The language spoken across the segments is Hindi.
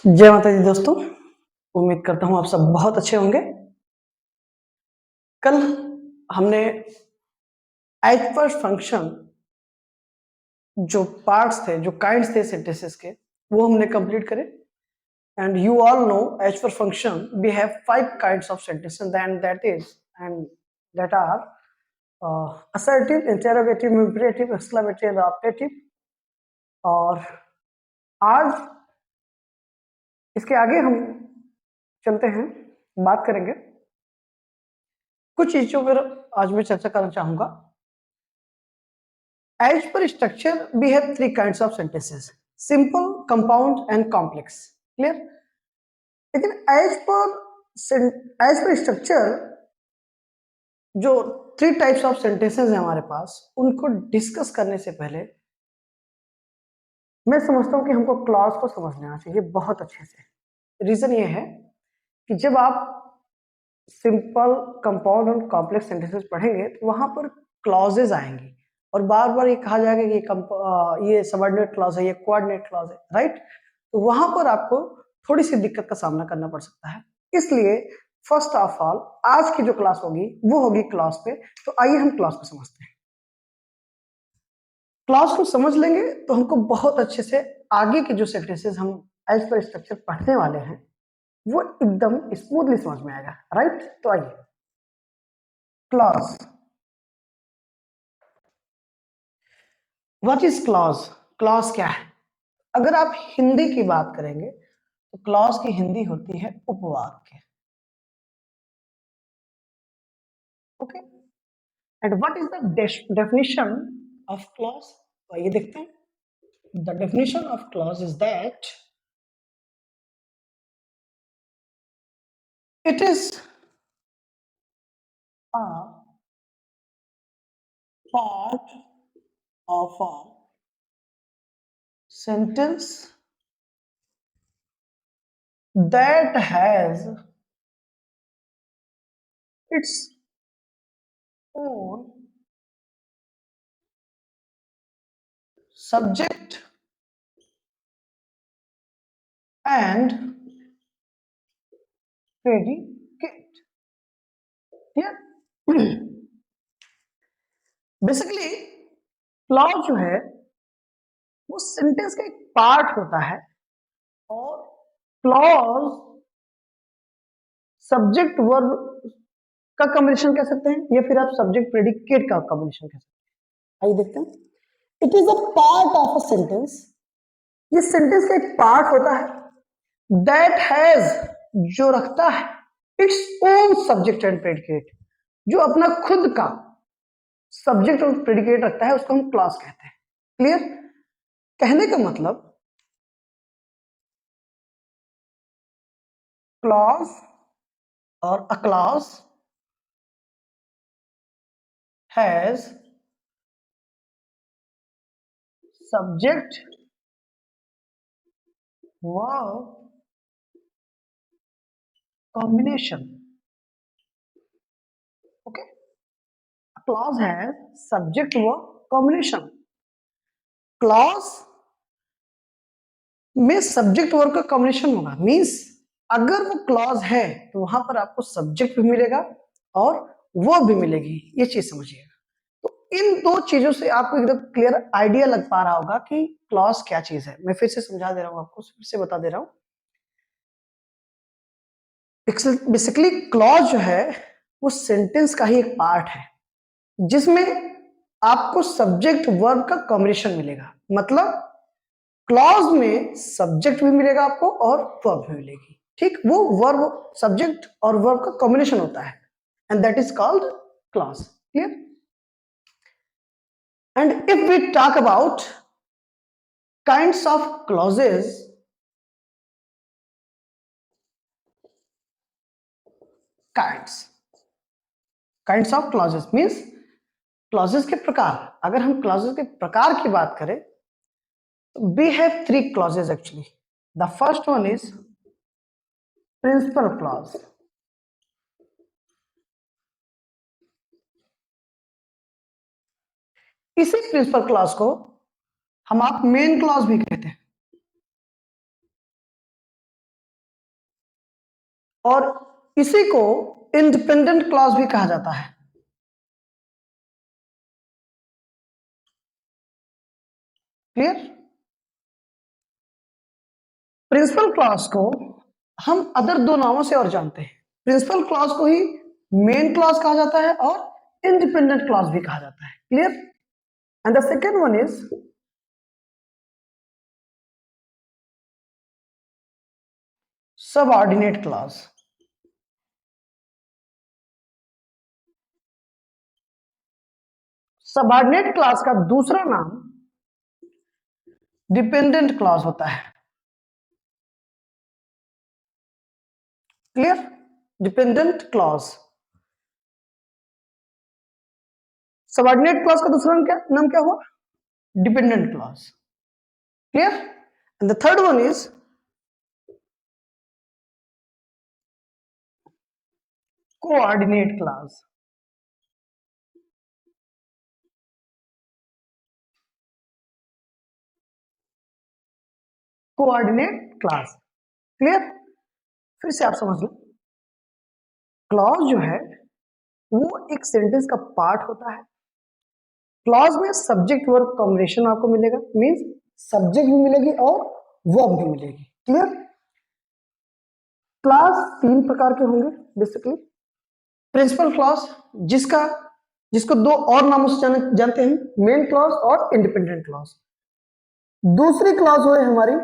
जय माता दी दोस्तों। उम्मीद करता हूँ आप सब बहुत अच्छे होंगे। कल हमने एज पर फंक्शन जो पार्ट्स थे, जो काइंड्स थे सेंटेंसेस के, वो हमने कंप्लीट करे। And you all know as per function we have 5 kinds of sentences and that is and that are assertive, interrogative, imperative, exclamative, adaptative। और आज इसके आगे हम चलते हैं, बात करेंगे कुछ चीजों पर। आज मैं चर्चा करना चाहूंगा। As per structure, we have 3 kinds of sentences: simple, compound, and complex. Clear? लेकिन as per structure, जो 3 types of sentences हैं हमारे पास, उनको डिस्कस करने से पहले मैं समझता हूं कि हमको क्लॉज को समझ लेना चाहिए बहुत अच्छे से। रीजन ये है कि जब आप सिंपल, कंपाउंड और कॉम्प्लेक्स सेंटेंसेस पढ़ेंगे तो वहां पर क्लॉजेज आएंगी और बार बार ये कहा जाएगा कि ये सबऑर्डिनेट क्लॉज है, ये कोऑर्डिनेट क्लॉज है, राइट। तो वहां पर आपको थोड़ी सी दिक्कत का सामना करना पड़ सकता है। इसलिए फर्स्ट ऑफ ऑल आज की जो क्लास होगी वो होगी क्लॉज पे। तो आइए हम क्लॉज को समझते हैं। क्लॉज को समझ लेंगे तो हमको बहुत अच्छे से आगे के जो सेंटेंसेस हम एज पर स्ट्रक्चर पढ़ने वाले हैं वो एकदम स्मूथली समझ में आएगा, राइट। तो आइए, clause. What is clause? Clause क्या है? अगर आप हिंदी की बात करेंगे तो क्लॉज की हिंदी होती है उपवाक्य। Okay. And what is the definition of clause? तो आइए देखते हैं। The definition of clause is that it is a part of a sentence that has its own subject and predicate। Basically clause जो है वो सेंटेंस का एक पार्ट होता है और क्लॉज सब्जेक्ट वर्ब का कॉम्बिनेशन कह सकते हैं या फिर आप सब्जेक्ट प्रेडिकेट का कॉम्बिनेशन कह सकते हैं। आइए देखते हैं। It is a part of a sentence. ये सेंटेंस का एक पार्ट होता है दैट हैज, जो रखता है its own subject and predicate, जो अपना खुद का सब्जेक्ट और प्रेडिकेट रखता है, उसको हम क्लॉज कहते हैं। क्लियर? कहने का मतलब क्लॉज और a clause has subject, verb, combination. Okay, a clause has subject, verb, combination. Clause में सब्जेक्ट वर्ब का कॉम्बिनेशन होगा, मीन्स अगर वो क्लॉज है तो वहां पर आपको सब्जेक्ट भी मिलेगा और वर्ब भी मिलेगी। ये चीज समझिएगा। तो इन दो चीजों से आपको एकदम क्लियर आइडिया लग पा रहा होगा कि क्लॉज क्या चीज है। मैं फिर से समझा दे रहा हूं आपको, फिर से बता दे रहा हूं। बेसिकली क्लॉज जो है वो सेंटेंस का ही एक पार्ट है जिसमें आपको सब्जेक्ट वर्ब का कॉम्बिनेशन मिलेगा। मतलब क्लॉज में सब्जेक्ट भी मिलेगा आपको और वर्ब भी मिलेगी। ठीक, वो वर्ब, सब्जेक्ट और वर्ब का कॉम्बिनेशन होता है and that is called clause. Clear? And if we talk about kinds of clauses, kinds kinds of clauses means clauses के प्रकार। अगर हम क्लॉजेस के प्रकार की बात करें, we have 3 clauses actually. The first one is principal clause. इसी प्रिंसिपल क्लॉज को हम आप मेन क्लॉज भी कहते हैं। और इसी को इंडिपेंडेंट क्लॉज भी कहा जाता है। क्लियर? प्रिंसिपल क्लॉज को हम अदर दो नामों से और जानते हैं। प्रिंसिपल क्लॉज को ही मेन क्लॉज कहा जाता है और इंडिपेंडेंट क्लॉज भी कहा जाता है। Clear? And the second one is subordinate clause. Subordinate clause का दूसरा नाम डिपेंडेंट क्लॉज होता है। Clear? Dependent clause. Subordinate clause का दूसरा नाम क्या हुआ? Dependent clause. Clear? And the third one is coordinate clause. Coordinate clause. Clear? फिर से आप समझ लो, क्लॉज जो है वो एक सेंटेंस का पार्ट होता है। क्लॉज में सब्जेक्ट वर्ब कॉम्बिनेशन आपको मिलेगा, मींस सब्जेक्ट भी मिलेगी और वर्ब भी मिलेगी। क्लियर? क्लॉज तीन प्रकार के होंगे बेसिकली। प्रिंसिपल क्लॉज जिसको दो और नामों से जानते हैं, मेन क्लॉज और इंडिपेंडेंट क्लॉज। दूसरी क्लॉज हो हमारी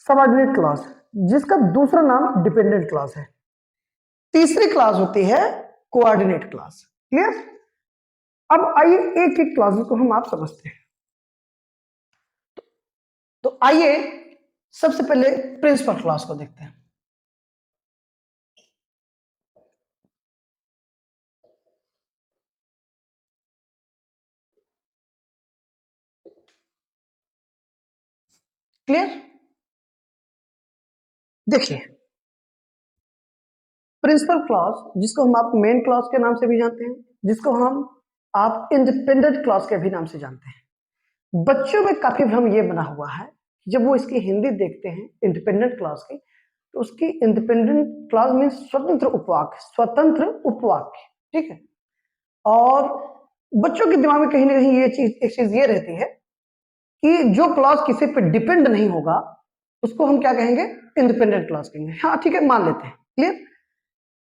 सबऑर्डिनेट क्लॉज, जिसका दूसरा नाम डिपेंडेंट क्लॉज है। तीसरी क्लॉज होती है कोऑर्डिनेट क्लॉज। क्लियर? अब आइए एक एक क्लॉज को हम आप समझते हैं। तो आइए सबसे पहले प्रिंसिपल क्लॉज को देखते हैं। क्लियर? देखिए, प्रिंसिपल क्लॉज जिसको हम आप मेन क्लॉज के नाम से भी जानते हैं, जिसको हम आप इंडिपेंडेंट क्लॉज के भी नाम से जानते हैं। बच्चों में काफी भ्रम ये बना हुआ है कि जब वो इसकी हिंदी देखते हैं इंडिपेंडेंट क्लॉज की, तो उसकी इंडिपेंडेंट क्लॉज में स्वतंत्र उपवाक्य। ठीक है? और बच्चों के दिमाग में कहीं ना कहीं एक चीज ये रहती है कि जो क्लॉज किसी पे डिपेंड नहीं होगा उसको हम क्या कहेंगे? इंडिपेंडेंट क्लॉज कहेंगे। हाँ ठीक है, मान लेते हैं। क्लियर?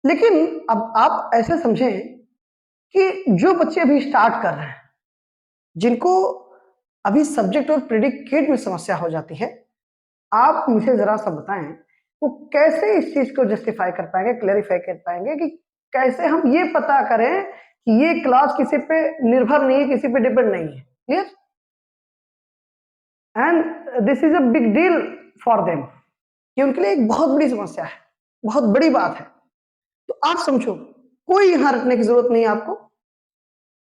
लेकिन अब आप ऐसे समझें कि जो बच्चे अभी स्टार्ट कर रहे हैं, जिनको अभी सब्जेक्ट और प्रेडिकेट में समस्या हो जाती है, आप मुझे जरा सा बताएं वो कैसे इस चीज को जस्टिफाई कर पाएंगे, क्लैरिफाई कर पाएंगे कि कैसे हम ये पता करें कि ये क्लॉज किसी पे निर्भर नहीं है, किसी पे डिपेंड नहीं है। Clear? And this is a big deal for them, ये उनके लिए एक बहुत बड़ी समस्या है, बहुत बड़ी बात है। तो आप समझो, कोई यहां रखने की जरूरत नहीं है आपको,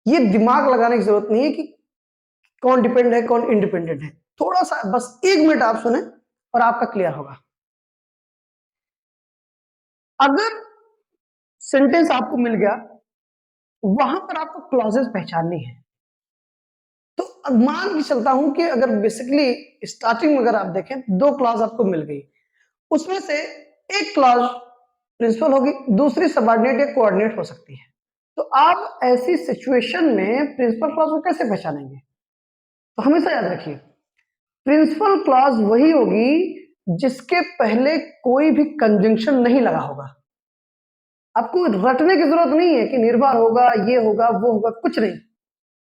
ये दिमाग लगाने की जरूरत नहीं है कि कौन डिपेंड है कौन इंडिपेंडेंट है। थोड़ा सा बस 1 मिनट आप सुने और आपका क्लियर होगा। अगर सेंटेंस आपको मिल गया, वहां पर आपको क्लॉजेस पहचाननी है। तो अब मान के चलता हूं कि अगर बेसिकली स्टार्टिंग में अगर आप देखें, दो क्लॉज आपको मिल गई, उसमें से एक क्लॉज प्रिंसिपल होगी, दूसरी सबऑर्डिनेट या कोऑर्डिनेट हो सकती है। तो आप ऐसी सिचुएशन में प्रिंसिपल क्लॉज को कैसे पहचानेंगे? तो हमेशा याद रखिए, प्रिंसिपल क्लॉज वही होगी जिसके पहले कोई भी कंजंक्शन नहीं लगा होगा। आपको रटने की जरूरत नहीं है कि निर्भर होगा, ये होगा, वो होगा, कुछ नहीं।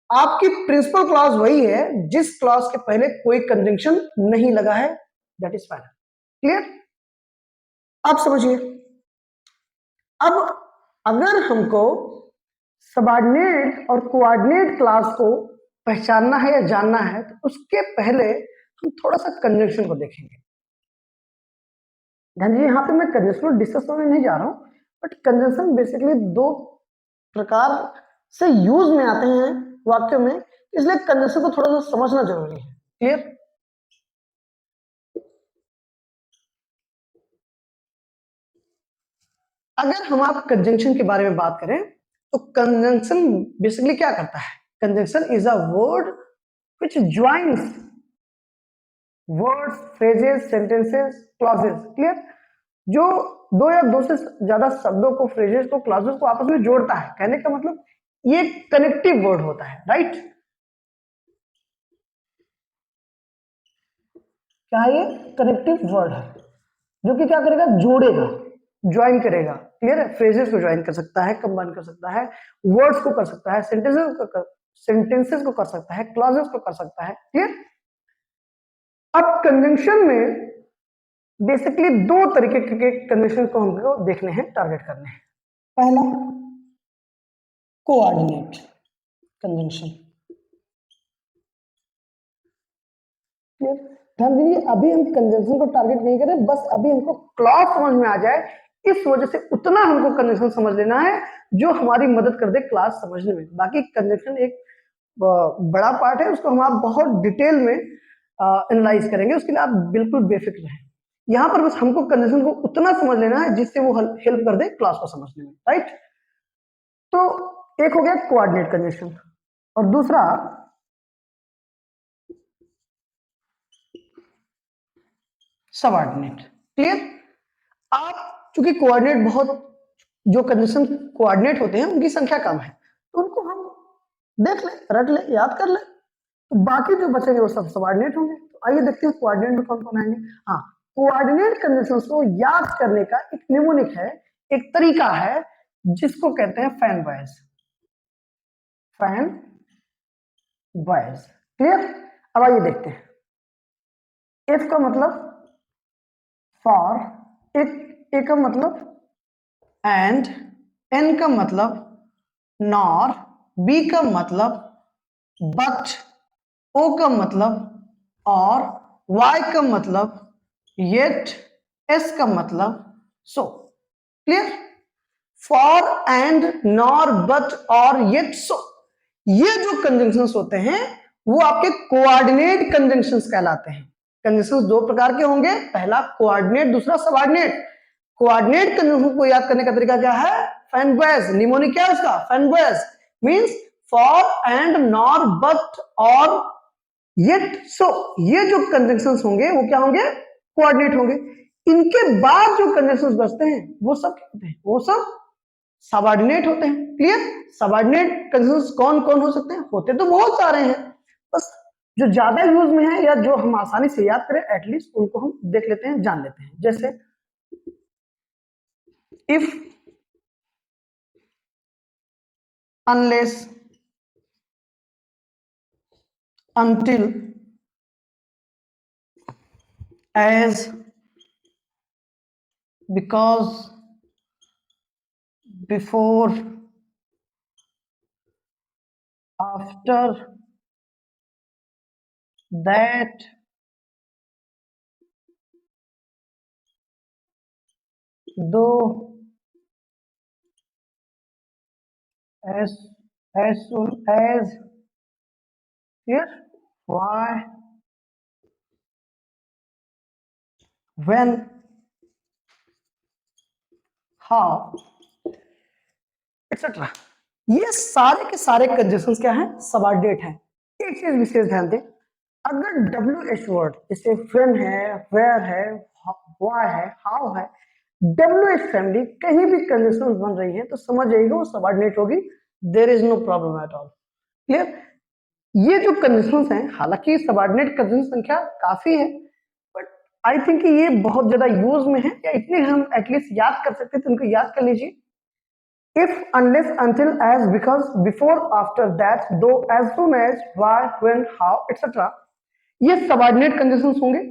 आपकी प्रिंसिपल क्लॉज वही है जिस क्लॉज के पहले कोई कंजंक्शन नहीं लगा है। That is final. क्लियर? आप समझिए, अब अगर हमको सबऑर्डिनेट और कोऑर्डिनेट क्लॉज को पहचानना है या जानना है, तो उसके पहले हम थोड़ा सा कंजंक्शन को देखेंगे। ध्यान दीजिए, यहाँ पे मैं कंजंक्शन को डिस्कस करने नहीं जा रहा हूं, बट कंजंक्शन बेसिकली दो प्रकार से यूज में आते हैं वाक्य में, इसलिए कंजंक्शन को थोड़ा सा समझना जरूरी है। क्लियर? अगर हम आप कंजंक्शन के बारे में बात करें, तो कंजंक्शन बेसिकली क्या करता है? Conjunction is a word which joins words, phrases, sentences, clauses. Clear? जो दो या दो से ज्यादा शब्दों को, फ्रेजेस को, क्लॉजेस को आपस में जोड़ता है। कहने का मतलब ये कनेक्टिव वर्ड होता है, राइट। क्या है ये? कनेक्टिव वर्ड है, जो कि क्या करेगा? जोड़ेगा, ज्वाइन करेगा। क्लियर है? फ्रेजेस को ज्वाइन कर सकता है, कंबाइन कर सकता है, वर्ड्स को कर सकता है, सेंटेंसेस को कर सकता है, क्लॉजेस को कर सकता है। क्लियर? अब कंजंक्शन में बेसिकली दो तरीके के कंजंक्शन को हमको देखने हैं, टारगेट करने हैं। पहला, कोऑर्डिनेट कंजंक्शन। क्लियर? ध्यान दीजिए, अभी हम कंजंक्शन को टारगेट नहीं करें, बस अभी हमको क्लॉज समझ में आ जाए, इस वजह से उतना हमको कंजंक्शन समझ लेना है जो हमारी मदद कर दे क्लास समझने में। बाकी कंजंक्शन एक बड़ा पार्ट है, उसको हम आप बहुत डिटेल में एनालाइज करेंगे, उसके लिए आप बिल्कुल बेफिक्र रहें। यहाँ पर बस हमको कंजंक्शन को उतना समझ लेना है जिससे वो हेल्प कर दे क्लास को समझने में, राइट। तो एक हो गया कोऑर्डिनेट कंजंक्शन, और दूसरा सबऑर्डिनेट। क्लियर? आप चूंकि कोऑर्डिनेट बहुत, जो कंजंक्शन कोऑर्डिनेट होते हैं उनकी संख्या कम है, तो उनको हम देख ले, रट ले, याद कर ले, तो बाकी जो बचेंगे वो सब सबऑर्डिनेट होंगे। तो आइए देखते हैं कोऑर्डिनेट में कौन कौन आएंगे। हाँ, कोऑर्डिनेट कंजंक्शंस को याद करने का एक निमोनिक है, एक तरीका है, जिसको कहते हैं fan boys. Fan boys. Clear? अब आइए देखते हैं। एफ का मतलब फॉर, ए का मतलब एंड, एन का मतलब नॉर, बी का मतलब बट, ओ का मतलब और, वाई का मतलब येट, एस का मतलब so. Clear? For, and, nor, but और येट, सो, ये जो कंजंक्शंस होते हैं वो आपके कोऑर्डिनेट कंजंक्शंस कहलाते हैं। कंजंक्शंस दो प्रकार के होंगे, पहला कोऑर्डिनेट, दूसरा सबऑर्डिनेट। कोऑर्डिनेट कंजंक्शन को याद करने का तरीका क्या है? फैनबॉयज। निमोनिक क्या है उसका? FANBOYS means for, and, nor, but और येट, सो। ये जो कंजंक्शंस होंगे वो क्या होंगे? कोऑर्डिनेट होंगे। इनके बाद जो कंजंक्शंस बचते हैं वो सब क्या होते हैं? वो सब सबऑर्डिनेट होते हैं। क्लियर? सबऑर्डिनेट कंजंक्शंस कौन कौन हो सकते हैं? होते तो बहुत सारे हैं, बस जो ज्यादा यूज में है या जो हम आसानी से याद करें एटलीस्ट उनको हम देख लेते हैं, जान लेते हैं। जैसे if, unless, until, as, because, before, after, that, though, as, as soon as, here, why, when, how, etcetera. ये सारे के सारे कंजंक्शंस क्या हैं? सबऑर्डिनेट हैं। एक चीज विशेष ध्यान दें, अगर डब्ल्यू एच वर्ड जैसे व्हेन है, वेयर है, व्हाई है, हाउ है, डब्ल्यू एच फैमिली कहीं भी कंजंक्शन बन रही है तो समझ जाइएगा वो सबऑर्डिनेट होगी। There is no problem at all. Clear? ये जो कंजंक्शंस हैं, हालांकि सबऑर्डिनेट कंजंक्शन संख्या काफी है, बट आई थिंक कि ये बहुत ज्यादा यूज में है, या इतने हम एटलीस्ट याद कर सकते हैं तो उनको याद कर लीजिए। if, unless, until, as, because, before, after, that, though, as soon as, why, when, how, etc. ये सबऑर्डिनेट कंजंक्शंस होंगे।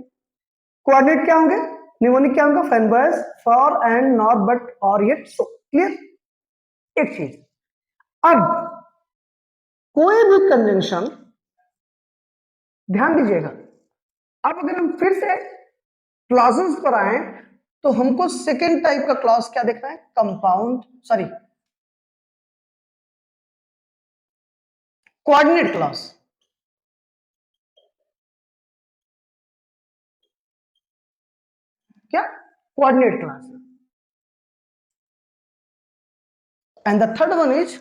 कोऑर्डिनेट क्या होंगे? निमोनिक क्या होगा? फैनबॉयज, फॉर, एंड, नॉर, बट और येट, सो। क्लियर? एक चीज, अब कोई भी कंजंक्शन, ध्यान दीजिएगा, अब अगर हम फिर से क्लॉजेस पर आए तो हमको सेकेंड टाइप का क्लॉज क्या देखना है? Compound, sorry, coordinate clause. क्या? Coordinate clause. And the third one is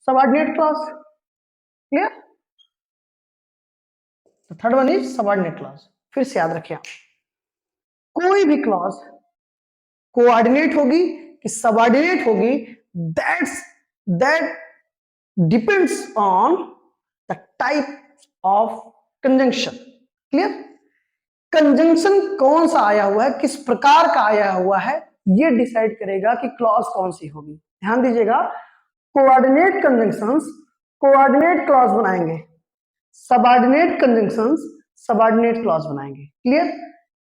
subordinate clause. Clear? तो third one is subordinate clause. फिर से याद रखिए, कोई भी क्लॉज कोऑर्डिनेट होगी कि सबऑर्डिनेट होगी, that depends on the type of conjunction. Clear? Conjunction कौन सा आया हुआ है, किस प्रकार का आया हुआ है, ये डिसाइड करेगा कि क्लॉज कौन सी होगी। ध्यान दीजिएगा, कोऑर्डिनेट कंजंक्शंस कोऑर्डिनेट क्लॉज बनाएंगे, सबऑर्डिनेट कंजंक्शंस सबऑर्डिनेट क्लॉज बनाएंगे। क्लियर?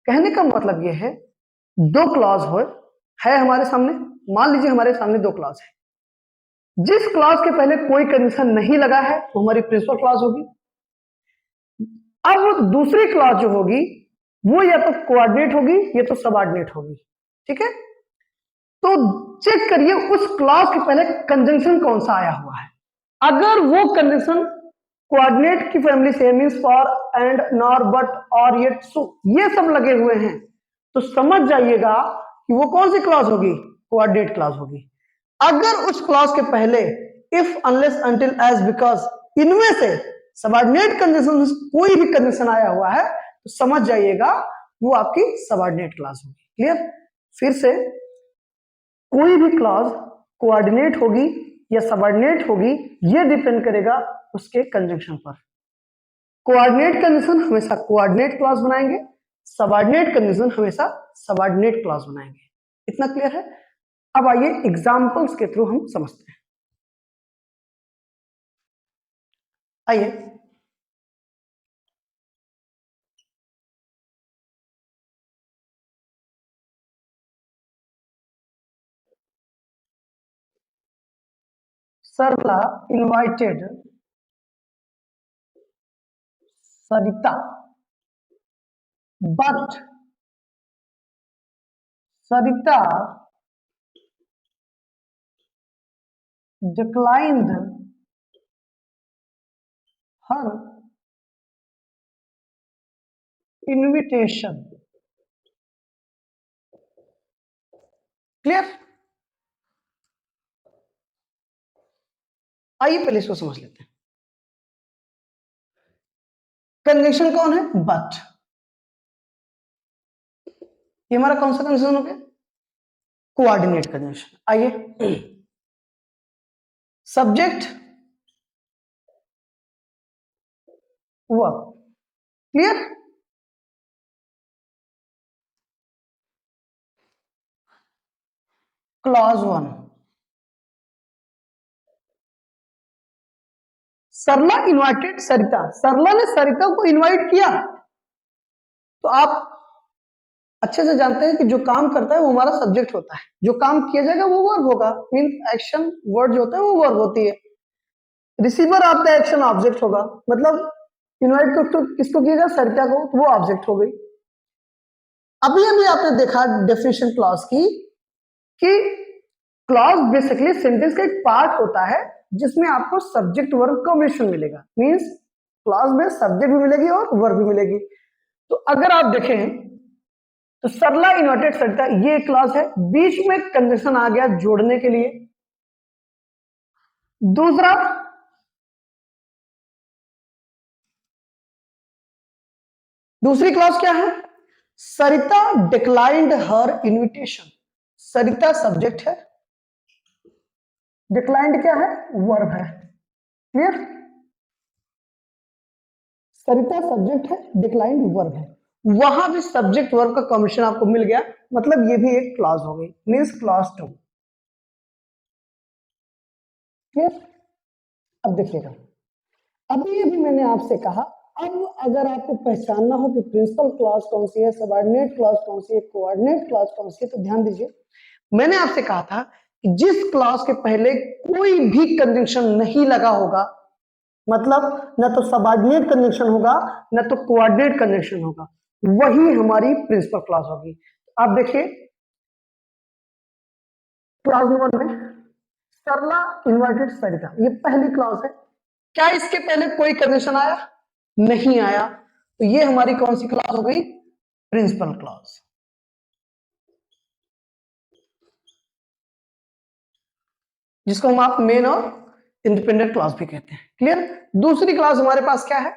कहने का मतलब ये है, दो क्लॉज है हमारे सामने, मान लीजिए हमारे सामने दो क्लॉज है, जिस क्लॉज के पहले कोई कंडीशन नहीं लगा है वो हमारी प्रिंसिपल क्लॉज होगी। अब दूसरी क्लॉज जो होगी वो या तो कोऑर्डिनेट होगी या तो सबऑर्डिनेट होगी। ठीक है, तो चेक करिए उस क्लॉज के पहले कंजंक्शन कौन सा आया हुआ है। अगर वो कंजंक्शन कोऑर्डिनेट की फैमिली से, means for and nor but और येट सो ये सब लगे हुए हैं, तो समझ जाइएगा कि वो कौन सी क्लॉज होगी, कोऑर्डिनेट क्लॉज होगी। अगर उस क्लॉज के पहले if unless until as because इनमें से सबऑर्डिनेट कंडीशन कोई भी कंडीशन आया हुआ है तो समझ जाइएगा वो आपकी सबऑर्डिनेट क्लॉज होगी। क्लियर? फिर से, कोई भी क्लॉज कोऑर्डिनेट होगी या सबऑर्डिनेट होगी ये डिपेंड करेगा उसके कंजंक्शन पर। कोऑर्डिनेट कंडीशन हमेशा कोऑर्डिनेट क्लॉज बनाएंगे, सबऑर्डिनेट कंडीशन हमेशा सबऑर्डिनेट क्लॉज बनाएंगे। इतना क्लियर है? अब आइए एग्जांपल्स के थ्रू हम समझते हैं। आइए, Sarla invited Sarita but Sarita declined her invitation. Clear? आइए पहले इसको समझ लेते हैं। कंजंक्शन कौन है? बट। ये हमारा कौन सा कंजंक्शन हो गया? Coordinate conjunction. आइए, subject verb. Clear? Clause one, Sarla invited Sarita, Sarla ने सरिता को इनवाइट किया। तो आप अच्छे से जानते हैं कि जो काम करता है वो हमारा सब्जेक्ट होता है, जो काम किया जाएगा वो वर्ब होगा। मींस एक्शन वर्ड जो होता है वो वर्ब होती है। Receiver of the action object होगा, मतलब इनवाइट को तो किसको किया जाए, सरिता को, तो वो ऑब्जेक्ट हो गई। अभी अभी आपने देखा डेफिनेशन क्लॉज की कि क्लॉज बेसिकली सेंटेंस का एक पार्ट होता है जिसमें आपको सब्जेक्ट वर्ब कॉम्बिनेशन मिलेगा। मींस क्लॉज में सब्जेक्ट भी मिलेगी और वर्ब भी मिलेगी। तो अगर आप देखें तो सरला इन्वर्टेड सरिता ये क्लॉज है, बीच में कंजंक्शन आ गया जोड़ने के लिए। दूसरा, दूसरी क्लॉज क्या है? सरिता डिक्लाइंड हर इनविटेशन। सरिता सब्जेक्ट है, डिक्लाइंड क्या है? वर्ब है। क्लियर? सरिता सब्जेक्ट है, डिक्लाइंड वर्ब है। वहां भी सब्जेक्ट वर्ब का कॉम्बिनेशन आपको मिल गया, मतलब ये भी एक क्लॉज हो गई, मींस क्लॉज टू। क्लियर? अब देखिएगा, अभी अभी मैंने आपसे कहा, अब अगर आपको पहचानना हो कि प्रिंसिपल क्लॉज कौन सी है, सबऑर्डिनेट क्लॉज कौन सी है, कोऑर्डिनेट क्लॉज कौन सी है, तो ध्यान दीजिए, मैंने आपसे कहा था कि जिस क्लॉज के पहले कोई भी कंजंक्शन नहीं लगा होगा, मतलब न तो सबऑर्डिनेट कंजंक्शन होगा न तो कोऑर्डिनेट कंजंक्शन होगा, वही हमारी प्रिंसिपल क्लॉज होगी। आप देखिए क्लॉज नंबर में, सरला इन्वर्टेड सरिता, ये पहली क्लॉज है। क्या इसके पहले कोई कंडीशन आया? नहीं आया, तो ये हमारी कौन सी क्लॉज हो गई? Principal clause. जिसको हम आप मेन और इंडिपेंडेंट क्लॉज भी कहते हैं। क्लियर? दूसरी क्लॉज हमारे पास क्या है?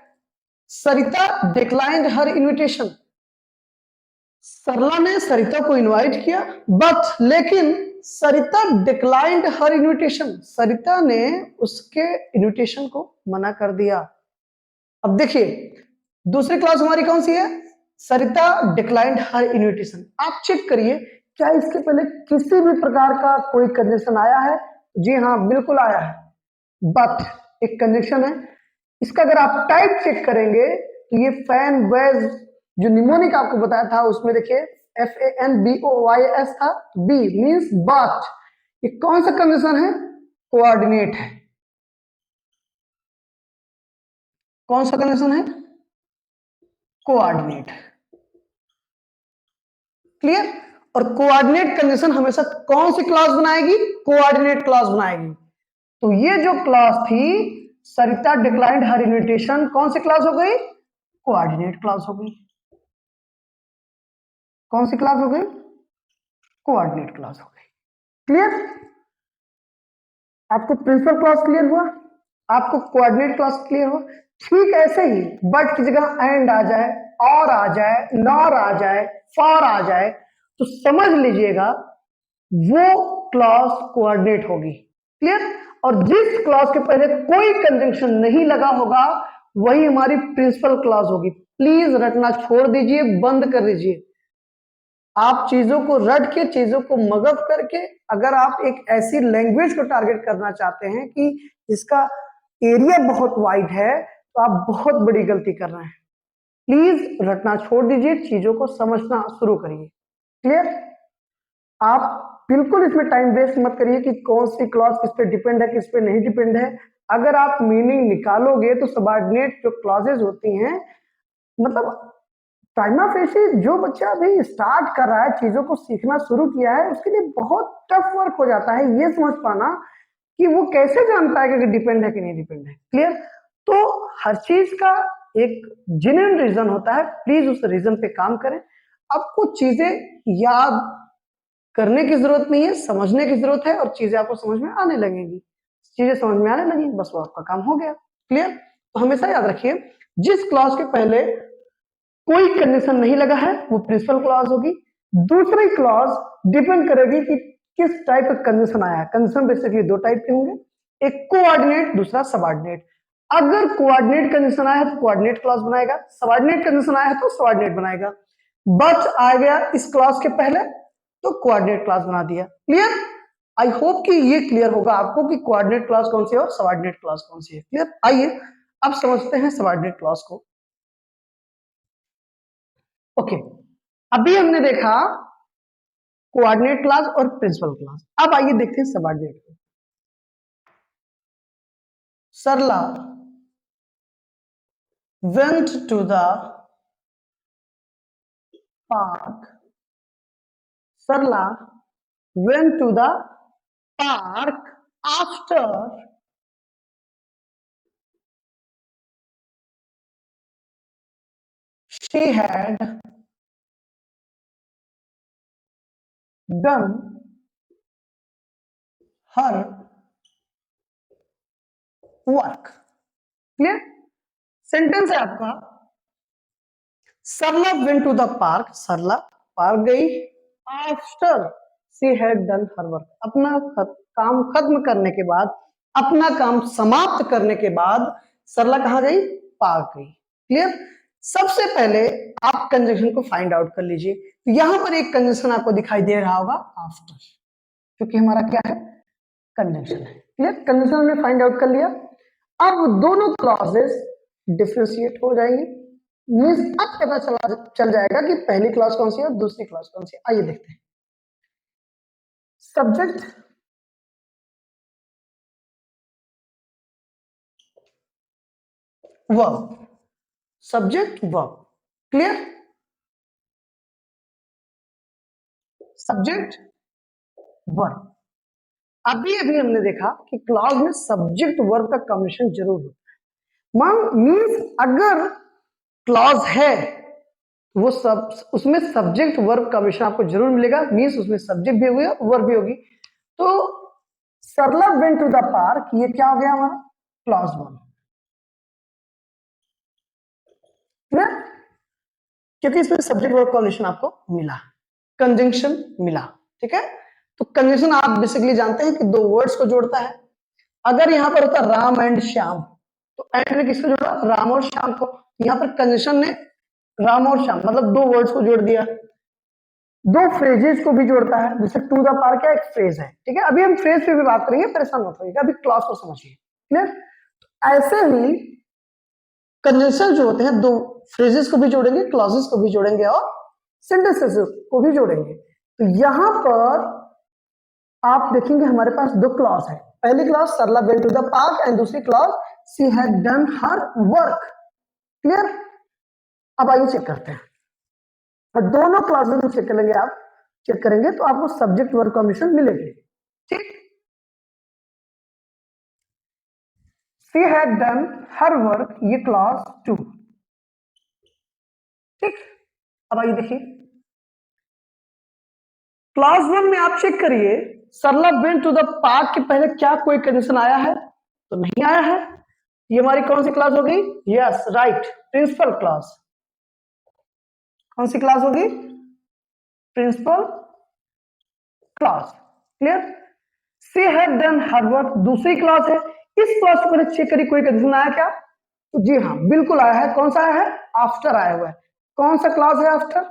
सरिता डिक्लाइंड हर इनविटेशन, सरला ने सरिता को इनवाइट किया, बट लेकिन सरिता डिक्लाइंड हर इनविटेशन, सरिता ने उसके इनविटेशन को मना कर दिया। अब देखिए दूसरी क्लॉज हमारी कौन सी है, सरिता डिक्लाइंड हर इनविटेशन। आप चेक करिए क्या इसके पहले किसी भी प्रकार का कोई कंडीशन आया है, जी हाँ बिल्कुल आया है, बट एक कंडीशन है, इसका अगर आप टाइप चेक करेंगे तो ये फैन वेज जो निमोनिक आपको बताया था उसमें देखिए FANBOYS था, बी मींस बट, ये कौन सा कंडीशन है, कोऑर्डिनेट है। कौन सा कंडीशन है, कोऑर्डिनेट। क्लियर। और कोऑर्डिनेट कंडीशन हमेशा कौन सी क्लॉज बनाएगी, कोऑर्डिनेट क्लॉज बनाएगी। तो ये जो क्लॉज थी सरिता डिक्लाइंड हर इनविटेशन, कौन सी क्लॉज हो गई, कोऑर्डिनेट क्लॉज हो गई। कौन सी क्लॉज हो गई, कोऑर्डिनेट क्लॉज हो गई। क्लियर। आपको प्रिंसिपल क्लॉज क्लियर हुआ, आपको कोऑर्डिनेट क्लॉज क्लियर हुआ। ठीक ऐसे ही बट की जगह एंड आ जाए, और आ जाए, नॉर आ जाए, फॉर आ जाए, तो समझ लीजिएगा वो क्लॉज कोऑर्डिनेट होगी। क्लियर। और जिस क्लॉज के पहले कोई कंजंक्शन नहीं लगा होगा वही हमारी प्रिंसिपल क्लॉज होगी। प्लीज रटना छोड़ दीजिए, बंद कर दीजिए। आप चीजों को रट के, चीजों को मगफ करके, अगर आप एक ऐसी लैंग्वेज को टारगेट करना चाहते हैं कि जिसका एरिया बहुत वाइड है, तो आप बहुत बड़ी गलती कर रहे हैं। प्लीज रटना छोड़ दीजिए, चीजों को समझना शुरू करिए। क्लियर। आप बिल्कुल इसमें टाइम वेस्ट मत करिए कि कौन सी क्लॉज किस पे डिपेंड है, किस पे नहीं डिपेंड है। अगर आप मीनिंग निकालोगे तो सबऑर्डिनेट जो क्लॉजेज होती हैं, मतलब प्राइमा फेसी जो बच्चा अभी स्टार्ट कर रहा है, चीजों को सीखना शुरू किया है, उसके लिए बहुत टफ वर्क हो जाता है ये समझ पाना कि वो कैसे जान पाएगा कि डिपेंड है कि नहीं डिपेंड है। क्लियर। तो हर चीज का एक जेन्युइन रीजन होता है, प्लीज उस रीजन पे काम करें। आपको चीजें याद करने की जरूरत नहीं है, समझने की जरूरत है, और चीजें आपको समझ में आने लगेंगी। चीजें समझ में आने लगी बस वो आपका काम हो गया। क्लियर। तो हमेशा याद रखिए जिस क्लॉज के पहले कोई कंडीशन नहीं लगा है वो प्रिंसिपल क्लॉज होगी। दूसरी क्लॉज डिपेंड करेगी कि किस टाइप का कंडीशन आया है। कंडीशन बेसिकली दो टाइप के होंगे, एक कोऑर्डिनेट, दूसरा सबऑर्डिनेट। अगर कोऑर्डिनेट कंडीशन आया है तो कोऑर्डिनेट क्लॉज बनाएगा, सबऑर्डिनेट कंडीशन आया है तो सबऑर्डिनेट बनाएगा। बट आ गया इस क्लॉज के पहले तो कोऑर्डिनेट क्लॉज बना दिया। क्लियर। आई होप कि ये क्लियर होगा आपको कि कोऑर्डिनेट क्लॉज कौन सी है और सबऑर्डिनेट क्लॉज कौन सी है। क्लियर। आइए अब समझते हैं सबऑर्डिनेट क्लॉज को। ओके, अभी हमने देखा कोऑर्डिनेट क्लॉज और प्रिंसिपल क्लॉज। अब आइए देखते हैं सबऑर्डिनेट को। सरला went to the park. Sarla went to the park after she had done her work. Clear. Sentence है आपका, Sarla went to the park, Sarla park गई, after she had done her work, अपना काम खत्म करने के बाद, अपना काम समाप्त करने के बाद सरला कहां गई, पार्क गई। क्लियर। सबसे पहले आप कंजंक्शन को फाइंड आउट कर लीजिए। तो यहां पर एक कंजंक्शन आपको दिखाई दे रहा होगा आफ्टर, क्योंकि हमारा क्या है, कंजंक्शन है। क्लियर। कंजंक्शन हमने फाइंड आउट कर लिया। अब दोनों क्लॉजेस डिफरेंशिएट हो जाएंगे, मींस अब पता चल जाएगा कि पहली क्लॉज कौन सी है और दूसरी क्लॉज कौन सी है। आइए देखते हैं। Subject verb, subject verb. Clear. Subject verb. अभी अभी हमने देखा कि क्लॉज में सब्जेक्ट वर्ब का कॉम्बिनेशन जरूर होता है। मान मींस अगर क्लॉज है वो सब उसमें सब्जेक्ट वर्ब कॉम्बिनेशन आपको जरूर मिलेगा, मींस उसमें सब्जेक्ट भी होगी वर्ब भी होगी। तो सरला वेंट टू द पार्क, ये क्या हो गया हमारा, क्लॉज वन। क्लियर? क्योंकि इसमें सब्जेक्ट वर्ब कॉम्बिनेशन आपको मिला, कंजंक्शन मिला, ठीक है। तो कंजंक्शन आप बेसिकली जानते हैं कि दो वर्ड्स को जोड़ता है। अगर यहाँ पर होता राम एंड श्याम, तो एंड ने किसको जोड़ा? राम और श्याम को। यहाँ पर कंजंक्शन ने राम और श्याम मतलब दो वर्ड्स को जोड़ दिया। दो फ्रेजेस को भी जोड़ता है, जैसे टू द पार्क क्या एक फ्रेज है, ठीक है। अभी हम फ्रेज पे भी बात करेंगे, परेशान मत होइएगा, अभी क्लॉज को समझिए, क्लियर। ऐसे ही कंजंक्शन जो होते हैं दो फ्रेजेस को भी जोड़ेंगे, क्लॉजेस को भी जोड़ेंगे और सेंटेंसेस को भी जोड़ेंगे। तो यहां पर आप देखेंगे हमारे पास दो क्लॉज है। पहली clause Sarla went to the park and दूसरी clause she had done her work, clear. अब आइए चेक करते हैं, और दोनों क्लॉजेस में चेक करेंगे, आप चेक करेंगे तो आपको सब्जेक्ट वर्ब कॉम्बिनेशन मिलेगी, ठीक। She had done her work, ये क्लॉज 2, ठीक। अब आइए देखिए क्लॉज 1 में आप चेक करिए, सरला वेंट टू द पार्क के पहले क्या कोई कंडीशन आया है? तो नहीं आया है। ये हमारी कौन सी क्लास होगी? Yes right, principal class. कौन सी क्लास होगी? Principal class, clear. She had done her work दूसरी क्लास है। इस क्लास को पहले चेक करिए कोई कंडीशन आया क्या? तो जी हाँ बिल्कुल आया है। कौन सा आया है? आफ्टर आया हुआ है। कौन सा क्लास है आफ्टर?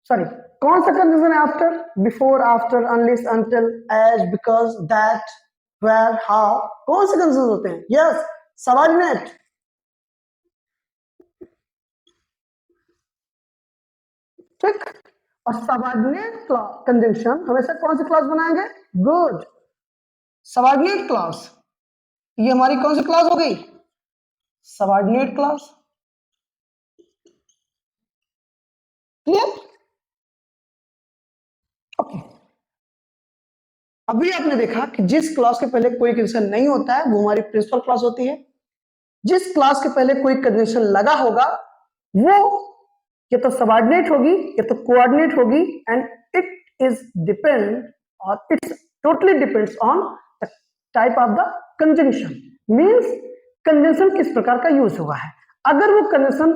सॉरी, कौन सा कंडीशन है after? Before, after, unless, until, as, because, that, where, how, कौन से कंडीशन होते हैं? Yes, subordinate. ठीक। और सबऑर्डिनेट कंजंक्शन हमेशा कौन सी क्लास बनाएंगे? Good, subordinate class. ये हमारी कौन सी क्लास हो गई? Subordinate class, clear? ओके। अभी आपने देखा कि जिस क्लास के पहले कोई कंडीशन नहीं होता है वो हमारी प्रिंसिपल क्लास होती है। जिस क्लास के पहले कोई कंडीशन लगा होगा वो या तो सबऑर्डिनेट होगी या तो कोऑर्डिनेट होगी, एंड इट इज डिपेंड और it's totally depends on the type of the conjunction. Means conjunction किस प्रकार का यूज हुआ है। अगर वो कंजंक्शन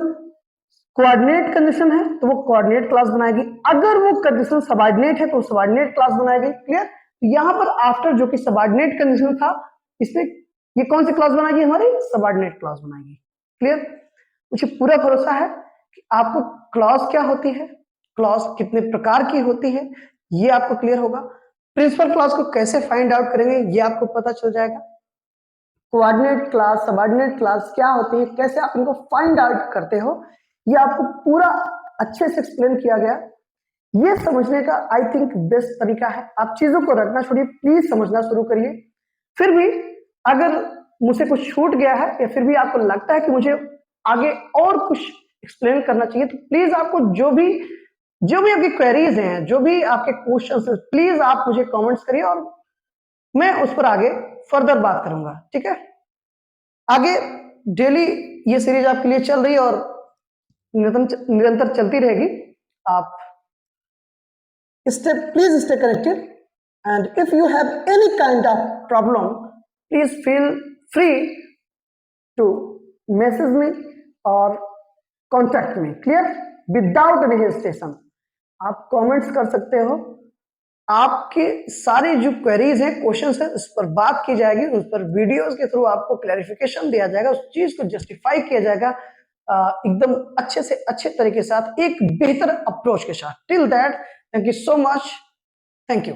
कोऑर्डिनेट कंडीशन है तो वो कोऑर्डिनेट क्लास बनाएगी, अगर वो कंडीशन सबऑर्डिनेट है तो सबऑर्डिनेट क्लास बनाएगी, क्लियर। यहां पर आफ्टर जो कि सबऑर्डिनेट कंडीशन था, इसमें ये कौन सी क्लास बनाएगी? हमारी सबऑर्डिनेट क्लास बनाएगी, क्लियर। मुझे पूरा भरोसा है कि आपको क्लॉज क्या होती है, क्लॉज कितने प्रकार की होती है, ये आपको क्लियर होगा। प्रिंसिपल क्लॉज को कैसे फाइंड आउट करेंगे ये आपको पता चल जाएगा। कोऑर्डिनेट क्लास, सबऑर्डिनेट क्लास क्या होती है, कैसे आप इनको फाइंड आउट करते हो, ये आपको पूरा अच्छे से एक्सप्लेन किया गया। ये समझने का आई थिंक बेस्ट तरीका है। आप चीजों को रटना छोड़िए, प्लीज समझना शुरू करिए। फिर भी अगर मुझसे कुछ छूट गया है या फिर भी आपको लगता है कि मुझे आगे और कुछ एक्सप्लेन करना चाहिए, तो प्लीज आपको जो भी आपकी क्वेरीज हैं, जो भी आपके क्वेश्चंस हैं, प्लीज आप मुझे कमेंट्स करिए और मैं उस पर आगे फर्दर बात करूंगा, ठीक है। आगे डेली ये सीरीज आपके लिए चल रही है और निरंतर चलती रहेगी। आप please stay connected, and if you have any kind of problem please feel free to message me और contact me, clear, without any hesitation. आप कमेंट्स कर सकते हो, आपके सारे जो क्वेरीज हैं, क्वेश्चंस हैं, उस पर बात की जाएगी, उस पर वीडियोस के थ्रू आपको क्लैरिफिकेशन दिया जाएगा, उस चीज को जस्टिफाई किया जाएगा एकदम अच्छे से अच्छे तरीके के साथ, एक बेहतर अप्रोच के साथ। Till that, thank you so much, thank you.